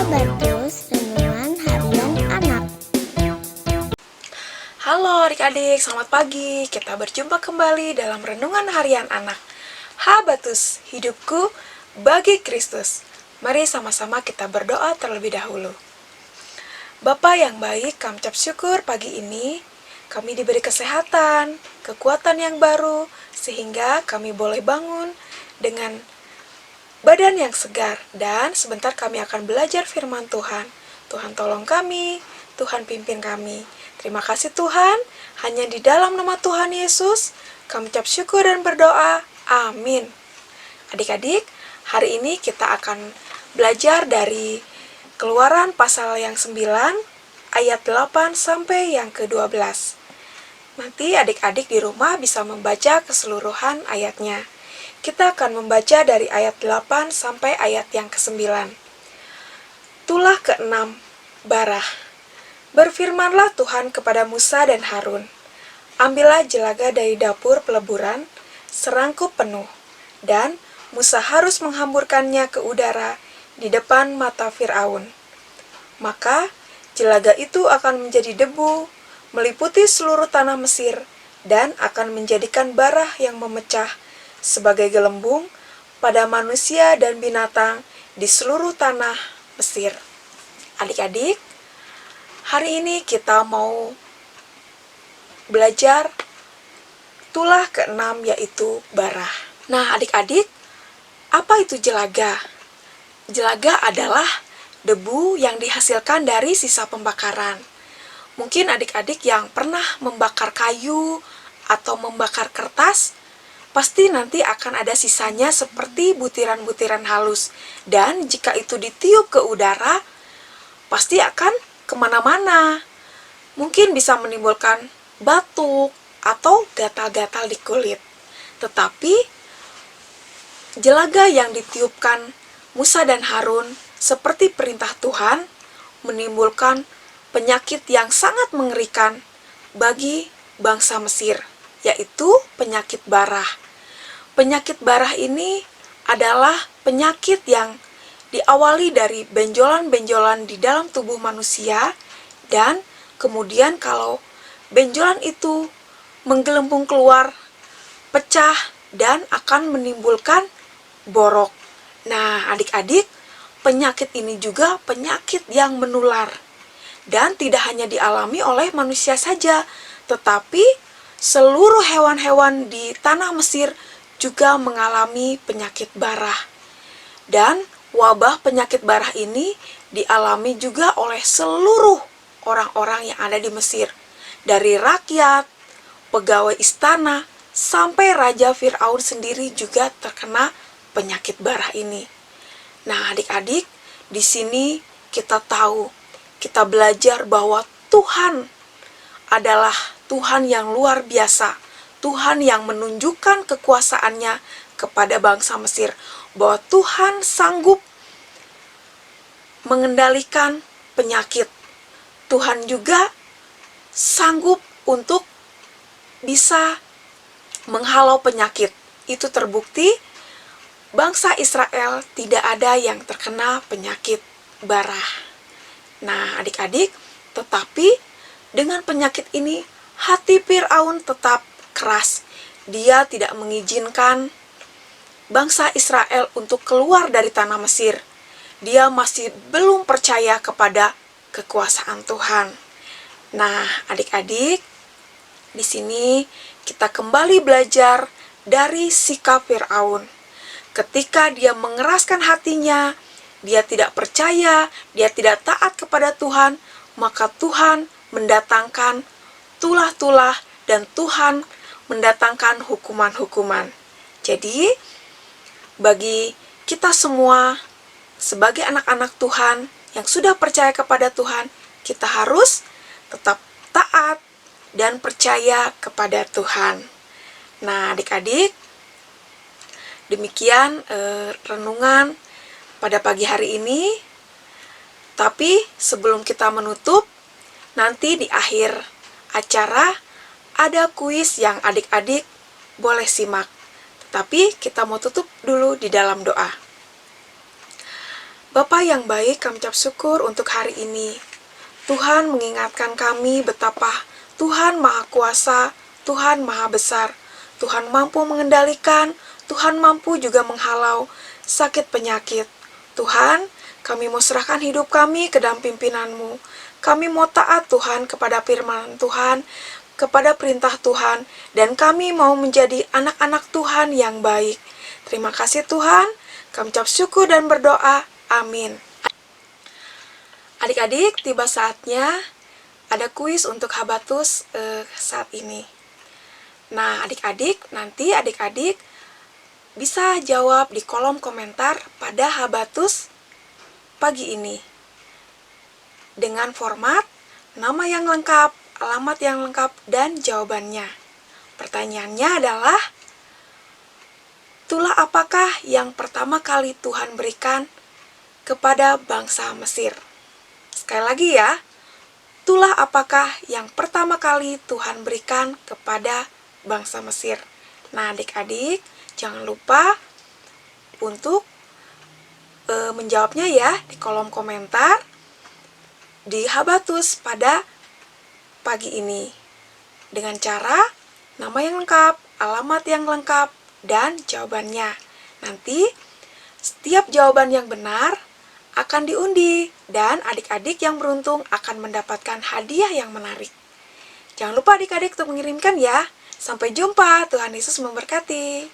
Sahabatus, Renungan Harian Anak. Halo adik-adik, selamat pagi. Kita berjumpa kembali dalam Renungan Harian Anak. Habatus, hidupku bagi Kristus. Mari sama-sama kita berdoa terlebih dahulu. Bapa yang baik, kami ucap syukur pagi ini kami diberi kesehatan, kekuatan yang baru, sehingga kami boleh bangun dengan badan yang segar. Dan sebentar kami akan belajar firman Tuhan. Tuhan tolong kami, Tuhan pimpin kami. Terima kasih Tuhan, hanya di dalam nama Tuhan Yesus, kami ucap syukur dan berdoa. Amin. Adik-adik, hari ini kita akan belajar dari Keluaran pasal yang 9, ayat 8 sampai yang ke-12. Nanti adik-adik di rumah bisa membaca keseluruhan ayatnya. Kita akan membaca dari ayat 8 sampai ayat yang ke-9. Tulah ke-6, Barah. Berfirmanlah Tuhan kepada Musa dan Harun, ambillah jelaga dari dapur peleburan, serangkup penuh, dan Musa harus menghamburkannya ke udara di depan mata Fir'aun. Maka jelaga itu akan menjadi debu, meliputi seluruh tanah Mesir, dan akan menjadikan barah yang memecah sebagai gelembung pada manusia dan binatang di seluruh tanah Mesir. Adik-adik, hari ini kita mau belajar tulah ke-6 yaitu barah. Nah, adik-adik, apa itu jelaga? Jelaga adalah debu yang dihasilkan dari sisa pembakaran. Mungkin adik-adik yang pernah membakar kayu atau membakar kertas, pasti nanti akan ada sisanya seperti butiran-butiran halus. Dan jika itu ditiup ke udara, pasti akan kemana-mana. Mungkin bisa menimbulkan batuk atau gatal-gatal di kulit. Tetapi, jelaga yang ditiupkan Musa dan Harun seperti perintah Tuhan menimbulkan penyakit yang sangat mengerikan bagi bangsa Mesir, yaitu penyakit barah. Penyakit barah ini adalah penyakit yang diawali dari benjolan-benjolan di dalam tubuh manusia, dan kemudian kalau benjolan itu menggelembung keluar, pecah, dan akan menimbulkan borok. Nah, adik-adik, penyakit ini juga penyakit yang menular. Dan tidak hanya dialami oleh manusia saja, tetapi seluruh hewan-hewan di tanah Mesir juga mengalami penyakit barah. Dan wabah penyakit barah ini dialami juga oleh seluruh orang-orang yang ada di Mesir. Dari rakyat, pegawai istana, sampai Raja Fir'aun sendiri juga terkena penyakit barah ini. Nah, adik-adik, di sini kita tahu, kita belajar bahwa Tuhan adalah Tuhan yang luar biasa. Tuhan yang menunjukkan kekuasaannya kepada bangsa Mesir, bahwa Tuhan sanggup mengendalikan penyakit. Tuhan juga sanggup untuk bisa menghalau penyakit. Itu terbukti bangsa Israel tidak ada yang terkena penyakit barah. Nah, adik-adik, tetapi dengan penyakit ini hati Fir'aun tetap keras. Dia tidak mengizinkan bangsa Israel untuk keluar dari tanah Mesir. Dia masih belum percaya kepada kekuasaan Tuhan. Nah, adik-adik, di sini kita kembali belajar dari sikap Fir'aun. Ketika dia mengeraskan hatinya, dia tidak percaya, dia tidak taat kepada Tuhan, maka Tuhan mendatangkan tulah-tulah dan Tuhan mendatangkan hukuman-hukuman. Jadi, bagi kita semua sebagai anak-anak Tuhan yang sudah percaya kepada Tuhan, kita harus tetap taat dan percaya kepada Tuhan. Nah, adik-adik, demikian renungan pada pagi hari ini. Tapi sebelum kita menutup, nanti di akhir acara ada kuis yang adik-adik boleh simak. Tetapi kita mau tutup dulu di dalam doa. Bapa yang baik, kami ucap syukur untuk hari ini. Tuhan mengingatkan kami betapa Tuhan Maha Kuasa, Tuhan Maha Besar, Tuhan mampu mengendalikan, Tuhan mampu juga menghalau sakit penyakit. Tuhan, kami mau serahkan hidup kami ke dalam pimpinan-Mu. Kami mau taat Tuhan kepada firman Tuhan, kepada perintah Tuhan, dan kami mau menjadi anak-anak Tuhan yang baik. Terima kasih Tuhan, kami ucap syukur dan berdoa. Amin. Adik-adik, tiba saatnya ada kuis untuk Habatus saat ini. Nah, adik-adik, nanti adik-adik bisa jawab di kolom komentar pada Habatus pagi ini. Dengan format nama yang lengkap, alamat yang lengkap, dan jawabannya. Pertanyaannya adalah, tulah apakah yang pertama kali Tuhan berikan kepada bangsa Mesir? Sekali lagi ya, tulah apakah yang pertama kali Tuhan berikan kepada bangsa Mesir? Nah, adik-adik, jangan lupa untuk menjawabnya ya di kolom komentar di Habatus pada pagi ini. Dengan cara nama yang lengkap, alamat yang lengkap, dan jawabannya. Nanti setiap jawaban yang benar akan diundi dan adik-adik yang beruntung akan mendapatkan hadiah yang menarik. Jangan lupa adik-adik untuk mengirimkan ya. Sampai jumpa, Tuhan Yesus memberkati.